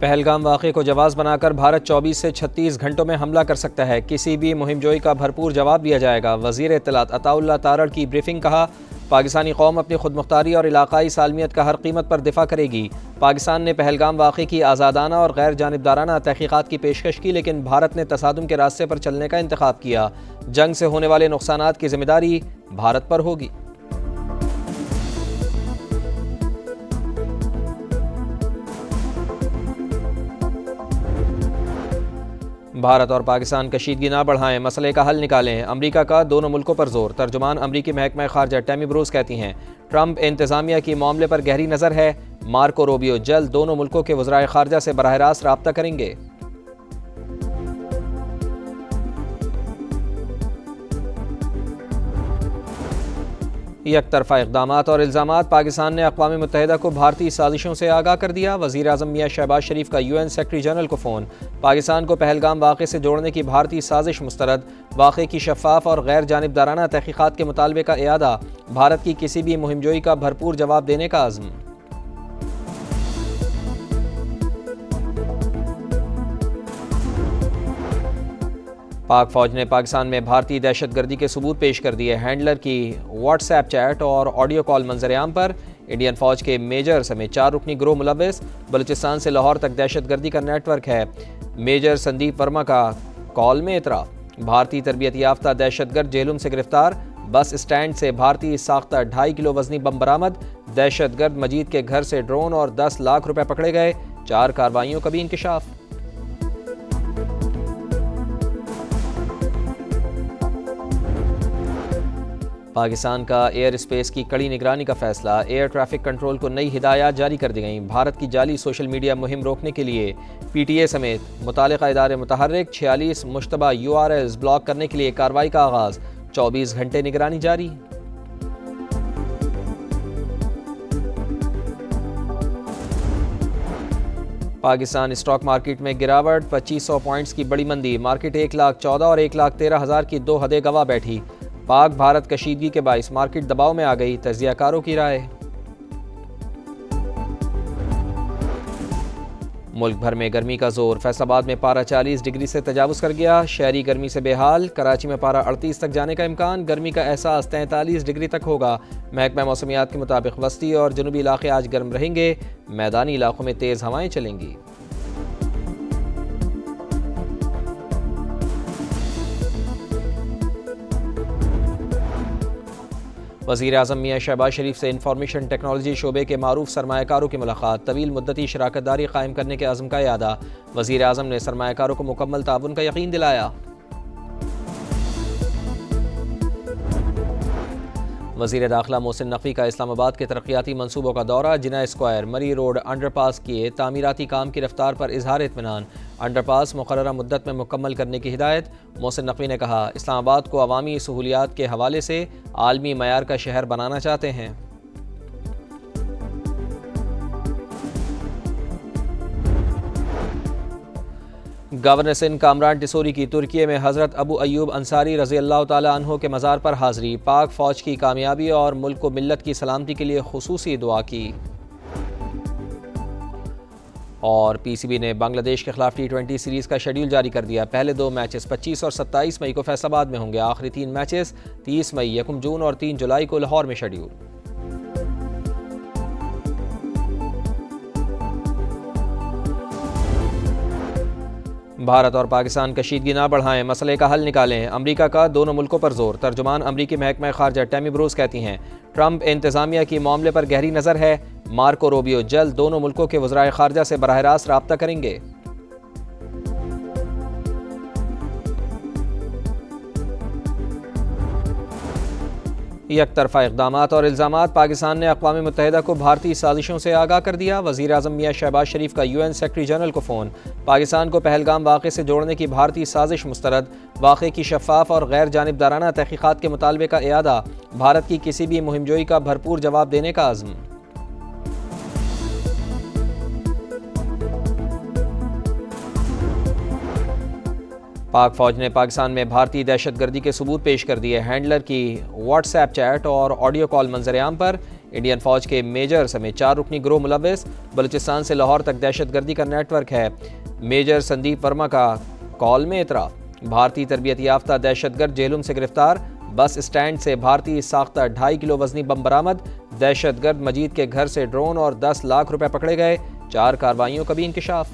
پہلگام واقعے کو جواز بنا کر بھارت 24 سے 36 گھنٹوں میں حملہ کر سکتا ہے، کسی بھی مہم جوئی کا بھرپور جواب دیا جائے گا۔ وزیر اطلاعات عطا اللہ تارڑ کی بریفنگ۔ کہا، پاکستانی قوم اپنی خود مختاری اور علاقائی سالمیت کا ہر قیمت پر دفاع کرے گی۔ پاکستان نے پہلگام واقعے کی آزادانہ اور غیر جانبدارانہ تحقیقات کی پیشکش کی، لیکن بھارت نے تصادم کے راستے پر چلنے کا انتخاب کیا۔ جنگ سے ہونے والے نقصانات کی ذمہ داری بھارت پر ہوگی۔ بھارت اور پاکستان کشیدگی نہ بڑھائیں، مسئلے کا حل نکالیں۔ امریکہ کا دونوں ملکوں پر زور۔ ترجمان امریکی محکمہ خارجہ ٹیمی بروس کہتی ہیں، ٹرمپ انتظامیہ کی معاملے پر گہری نظر ہے۔ مارکو روبیو جلد دونوں ملکوں کے وزرائے خارجہ سے براہ راست رابطہ کریں گے۔ یک طرفہ اقدامات اور الزامات۔ پاکستان نے اقوام متحدہ کو بھارتی سازشوں سے آگاہ کر دیا۔ وزیر اعظم میاں شہباز شریف کا UN سیکرٹری جنرل کو فون۔ پاکستان کو پہلگام واقعے سے جوڑنے کی بھارتی سازش مسترد۔ واقعے کی شفاف اور غیر جانبدارانہ تحقیقات کے مطالبے کا اعادہ۔ بھارت کی کسی بھی مہم جوئی کا بھرپور جواب دینے کا عزم۔ پاک فوج نے پاکستان میں بھارتی دہشت گردی کے ثبوت پیش کر دیے۔ ہینڈلر کی واٹس ایپ چیٹ اور آڈیو کال منظر عام پر۔ انڈین فوج کے میجر سمیت 4 رکنی گروہ ملوث۔ بلوچستان سے لاہور تک دہشت گردی کا نیٹ ورک ہے۔ میجر سندیپ ورما کا کال میں اعتراف۔ بھارتی تربیت یافتہ دہشت گرد جہلم سے گرفتار۔ بس اسٹینڈ سے بھارتی ساختہ 2.5 کلو وزنی بم برآمد۔ دہشت گرد مجید کے گھر سے ڈرون اور 10 لاکھ روپے پکڑے گئے۔ 4 کارروائیوں کا بھی انکشاف۔ پاکستان کا ایئر اسپیس کی کڑی نگرانی کا فیصلہ۔ ایئر ٹریفک کنٹرول کو نئی ہدایات جاری کر دی گئیں۔ بھارت کی جعلی سوشل میڈیا مہم روکنے کے لیے PTA سمیت متعلقہ ادارے متحرک۔ 46 مشتبہ URLs بلاک کرنے کے لیے کارروائی کا آغاز۔ 24 گھنٹے نگرانی جاری۔ پاکستان اسٹاک مارکیٹ میں گراوٹ۔ 2500 پوائنٹس کی بڑی مندی۔ مارکیٹ 1,14,000 اور 1,13,000 کی 2 حدیں گواہ بیٹھی۔ پاک بھارت کشیدگی کے باعث مارکیٹ دباؤ میں آ گئی۔ تجزیہ کاروں کی رائے۔ ملک بھر میں گرمی کا زور۔ فیصل آباد میں پارہ 40 ڈگری سے تجاوز کر گیا۔ شہری گرمی سے بے حال۔ کراچی میں پارہ 38 تک جانے کا امکان۔ گرمی کا احساس 43 ڈگری تک ہوگا۔ محکمہ موسمیات کے مطابق وسطی اور جنوبی علاقے آج گرم رہیں گے۔ میدانی علاقوں میں تیز ہوائیں چلیں گی۔ وزیر اعظم میاں شہباز شریف سے انفارمیشن ٹیکنالوجی شعبے کے معروف سرمایہ کاروں کی ملاقات۔ طویل مدتی شراکت داری قائم کرنے کے عزم کا اعادہ۔ وزیر اعظم نے سرمایہ کاروں کو مکمل تعاون کا یقین دلایا۔ وزیر داخلہ محسن نقوی کا اسلام آباد کے ترقیاتی منصوبوں کا دورہ۔ جناح اسکوائر، مری روڈ انڈر پاس کے تعمیراتی کام کی رفتار پر اظہار اطمینان۔ انڈر پاس مقررہ مدت میں مکمل کرنے کی ہدایت۔ محسن نقوی نے کہا، اسلام آباد کو عوامی سہولیات کے حوالے سے عالمی معیار کا شہر بنانا چاہتے ہیں۔ گورنر سندھ کامران ٹیسوری کی ترکی میں حضرت ابو ایوب انصاری رضی اللہ تعالیٰ عنہ کے مزار پر حاضری۔ پاک فوج کی کامیابی اور ملک و ملت کی سلامتی کے لیے خصوصی دعا کی۔ اور PCB نے بنگلہ دیش کے خلاف T20 سیریز کا شیڈول جاری کر دیا۔ پہلے 2 میچز 25 اور 27 مئی کو فیصل آباد میں ہوں گے۔ آخری 3 میچز 30 مئی، 1 جون اور 3 جولائی کو لاہور میں شیڈول۔ بھارت اور پاکستان کشیدگی نہ بڑھائیں، مسئلے کا حل نکالیں۔ امریکہ کا دونوں ملکوں پر زور۔ ترجمان امریکی محکمہ خارجہ ٹیمی بروس کہتی ہیں، ٹرمپ انتظامیہ کی معاملے پر گہری نظر ہے۔ مارکو روبیو جلد دونوں ملکوں کے وزرائے خارجہ سے براہ راست رابطہ کریں گے۔ یک طرفہ اقدامات اور الزامات۔ پاکستان نے اقوام متحدہ کو بھارتی سازشوں سے آگاہ کر دیا۔ وزیر اعظم میاں شہباز شریف کا UN سیکرٹری جنرل کو فون۔ پاکستان کو پہلگام واقعے سے جوڑنے کی بھارتی سازش مسترد۔ واقعے کی شفاف اور غیر جانبدارانہ تحقیقات کے مطالبے کا اعادہ۔ بھارت کی کسی بھی مہم جوئی کا بھرپور جواب دینے کا عزم۔ پاک فوج نے پاکستان میں بھارتی دہشت گردی کے ثبوت پیش کر دیے۔ ہینڈلر کی واٹس ایپ چیٹ اور آڈیو کال منظر عام پر۔ انڈین فوج کے میجر سمیت 4 رکنی گروہ ملوث، بلوچستان سے لاہور تک دہشت گردی کا نیٹ ورک ہے۔ میجر سندیپ ورما کا کال میں اعتراف۔ بھارتی تربیت یافتہ دہشت گرد جہلم سے گرفتار، بس اسٹینڈ سے بھارتی ساختہ 2.5 کلو وزنی بم برآمد، دہشت گرد مجید کے گھر سے ڈرون اور 10 لاکھ روپے پکڑے گئے، 4 کارروائیوں کا بھی انکشاف۔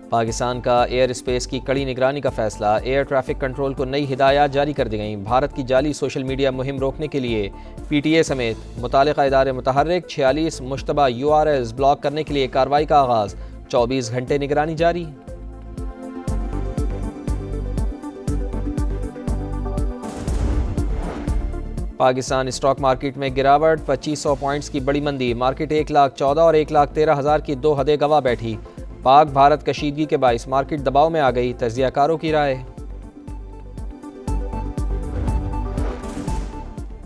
پاکستان کا ایئر اسپیس کی کڑی نگرانی کا فیصلہ، ایئر ٹریفک کنٹرول کو نئی ہدایات جاری کر دی گئیں۔ بھارت کی جعلی سوشل میڈیا مہم روکنے کے لیے پی ٹی اے سمیت متعلقہ ادارے متحرک، 46 مشتبہ URLs بلاک کرنے کے لیے کارروائی کا آغاز، 24 گھنٹے نگرانی جاری۔ پاکستان اسٹاک مارکیٹ میں گراوٹ، 2500 پوائنٹس کی بڑی مندی، مارکیٹ 1,14,000 اور 1,13,000 کی 2 حدیں گواہ بیٹھی۔ پاک بھارت کشیدگی کے باعث مارکیٹ دباؤ میں آ گئی، تجزیہ کاروں کی رائے۔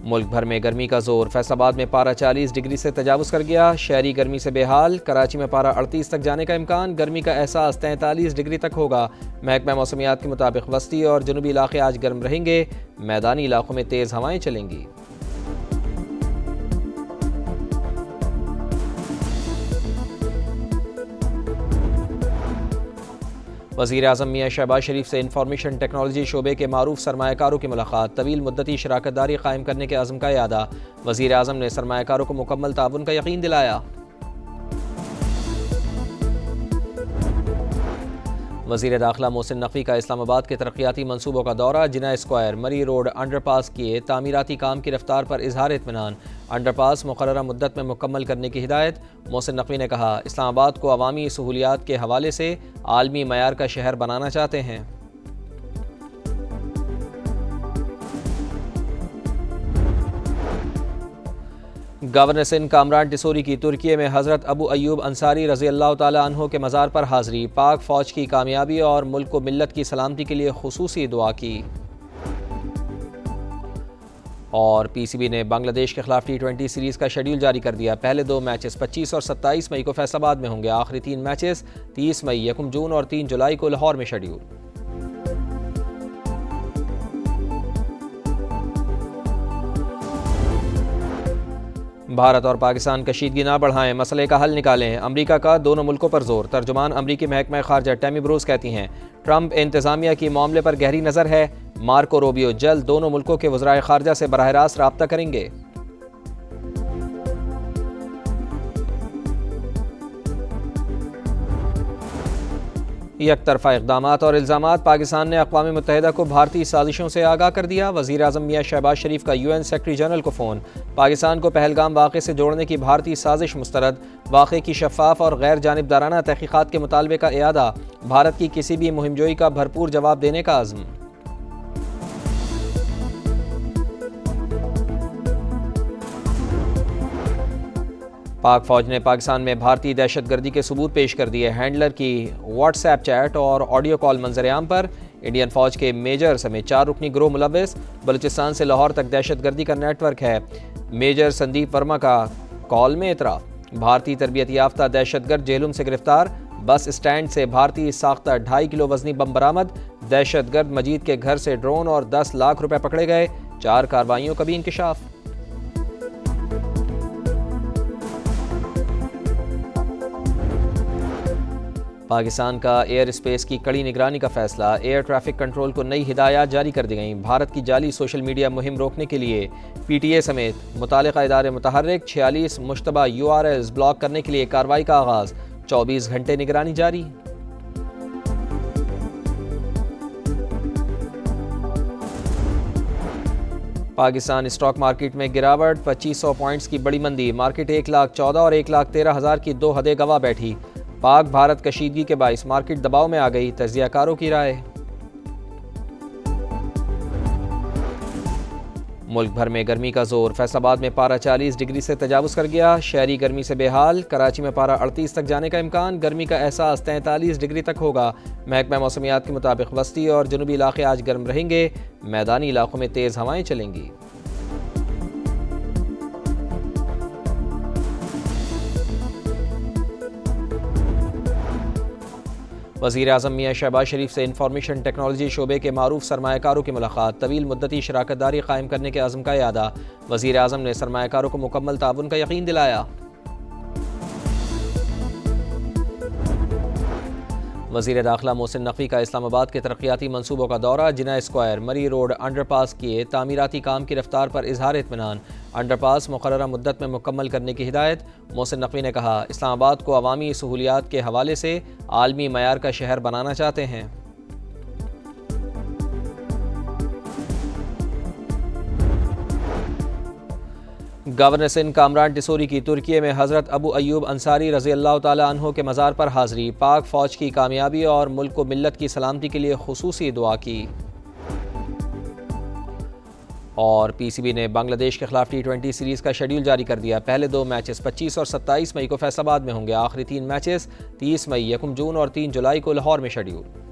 ملک بھر میں گرمی کا زور، فیصل آباد میں پارہ 40 ڈگری سے تجاوز کر گیا، شہری گرمی سے بے حال، کراچی میں پارہ 38 تک جانے کا امکان، گرمی کا احساس 43 ڈگری تک ہوگا۔ محکمہ موسمیات کے مطابق وسطی اور جنوبی علاقے آج گرم رہیں گے، میدانی علاقوں میں تیز ہوائیں چلیں گی۔ وزیر اعظم میاں شہباز شریف سے انفارمیشن ٹیکنالوجی شعبے کے معروف سرمایہ کاروں کی ملاقات، طویل مدتی شراکت داری قائم کرنے کے عزم کا اعادہ، وزیر اعظم نے سرمایہ کاروں کو مکمل تعاون کا یقین دلایا۔ وزیر داخلہ محسن نقوی کا اسلام آباد کے ترقیاتی منصوبوں کا دورہ، جناح اسکوائر، مری روڈ انڈر پاس کیے، تعمیراتی کام کی رفتار پر اظہار اطمینان، انڈر پاس مقررہ مدت میں مکمل کرنے کی ہدایت۔ محسن نقوی نے کہا، اسلام آباد کو عوامی سہولیات کے حوالے سے عالمی معیار کا شہر بنانا چاہتے ہیں۔ گورنر سندھ کامران ٹیسوری کی ترکی میں حضرت ابو ایوب انصاری رضی اللہ تعالیٰ عنہ کے مزار پر حاضری، پاک فوج کی کامیابی اور ملک و ملت کی سلامتی کے لیے خصوصی دعا کی۔ اور پی سی بی نے بنگلہ دیش کے خلاف T20 سیریز کا شیڈول جاری کر دیا، پہلے 2 میچز 25 اور 27 مئی کو فیصل آباد میں ہوں گے، آخری 3 میچز 30 مئی، 1 جون اور 3 جولائی کو لاہور میں شیڈول۔ بھارت اور پاکستان کشیدگی نہ بڑھائیں، مسئلے کا حل نکالیں، امریکہ کا دونوں ملکوں پر زور۔ ترجمان امریکی محکمہ خارجہ ٹیمی بروز کہتی ہیں، ٹرمپ انتظامیہ کی معاملے پر گہری نظر ہے، مارکو روبیو جلد دونوں ملکوں کے وزرائے خارجہ سے براہ راست رابطہ کریں گے۔ یک طرفہ اقدامات اور الزامات، پاکستان نے اقوام متحدہ کو بھارتی سازشوں سے آگاہ کر دیا، وزیر اعظم میاں شہباز شریف کا UN سیکرٹری جنرل کو فون، پاکستان کو پہلگام واقعے سے جوڑنے کی بھارتی سازش مسترد، واقعے کی شفاف اور غیر جانبدارانہ تحقیقات کے مطالبے کا اعادہ، بھارت کی کسی بھی مہم جوئی کا بھرپور جواب دینے کا عزم۔ پاک فوج نے پاکستان میں بھارتی دہشت گردی کے ثبوت پیش کر دیے، ہینڈلر کی واٹس ایپ چیٹ اور آڈیو کال منظر عام پر، انڈین فوج کے میجر سمیت 4 رکنی گروہ ملوث، بلوچستان سے لاہور تک دہشت گردی کا نیٹ ورک ہے۔ میجر سندیپ ورما کا کال میں اعتراف۔ بھارتی تربیت یافتہ دہشت گرد جہلم سے گرفتار، بس اسٹینڈ سے بھارتی ساختہ 2.5 کلو وزنی بم برآمد، دہشت گرد مجید کے گھر سے ڈرون اور 10 لاکھ روپے پکڑے گئے، 4 کارروائیوں کا بھی انکشاف۔ پاکستان کا ایئر اسپیس کی کڑی نگرانی کا فیصلہ، ایئر ٹریفک کنٹرول کو نئی ہدایات جاری کر دی گئیں۔ بھارت کی جعلی سوشل میڈیا مہم روکنے کے لیے پی ٹی اے سمیت متعلقہ ادارے متحرک، 46 مشتبہ URLs بلاک کرنے کے لیے کارروائی کا آغاز، 24 گھنٹے نگرانی جاری۔ پاکستان اسٹاک مارکیٹ میں گراوٹ، 2500 پوائنٹس کی بڑی مندی، مارکیٹ 1,14,000 اور 1,13,000 کی 2 حدیں گواہ بیٹھی۔ پاک بھارت کشیدگی کے باعث مارکیٹ دباؤ میں آ گئی، تجزیہ کاروں کی رائے۔ ملک بھر میں گرمی کا زور، فیصل آباد میں پارہ 40 ڈگری سے تجاوز کر گیا، شہری گرمی سے بے حال، کراچی میں پارہ 38 تک جانے کا امکان، گرمی کا احساس 43 ڈگری تک ہوگا۔ محکمہ موسمیات کے مطابق وسطی اور جنوبی علاقے آج گرم رہیں گے، میدانی علاقوں میں تیز ہوائیں چلیں گی۔ وزیر اعظم میاں شہباز شریف سے انفارمیشن ٹیکنالوجی شعبے کے معروف سرمایہ کاروں کی ملاقات، طویل مدتی شراکت داری قائم کرنے کے عزم کا اعادہ۔ وزیر اعظم نے سرمایہ کاروں کو مکمل تعاون کا یقین دلایا۔ وزیر داخلہ محسن نقوی کا اسلام آباد کے ترقیاتی منصوبوں کا دورہ، جناح اسکوائر، مری روڈ، انڈر پاس کیے تعمیراتی کام کی رفتار پر اظہار اطمینان، انڈر پاس مقررہ مدت میں مکمل کرنے کی ہدایت۔ محسن نقوی نے کہا، اسلام آباد کو عوامی سہولیات کے حوالے سے عالمی معیار کا شہر بنانا چاہتے ہیں۔ گورنر سندھ کامران ٹیسوری کی ترکی میں حضرت ابو ایوب انصاری رضی اللہ تعالی عنہ کے مزار پر حاضری، پاک فوج کی کامیابی اور ملک و ملت کی سلامتی کے لیے خصوصی دعا کی۔ اور پی سی بی نے بنگلہ دیش کے خلاف T20 سیریز کا شیڈول جاری کر دیا۔ پہلے 2 میچز 25 اور 27 مئی کو فیصل آباد میں ہوں گے، آخری 3 میچز 30 مئی، 1 جون اور 3 جولائی کو لاہور میں شیڈول۔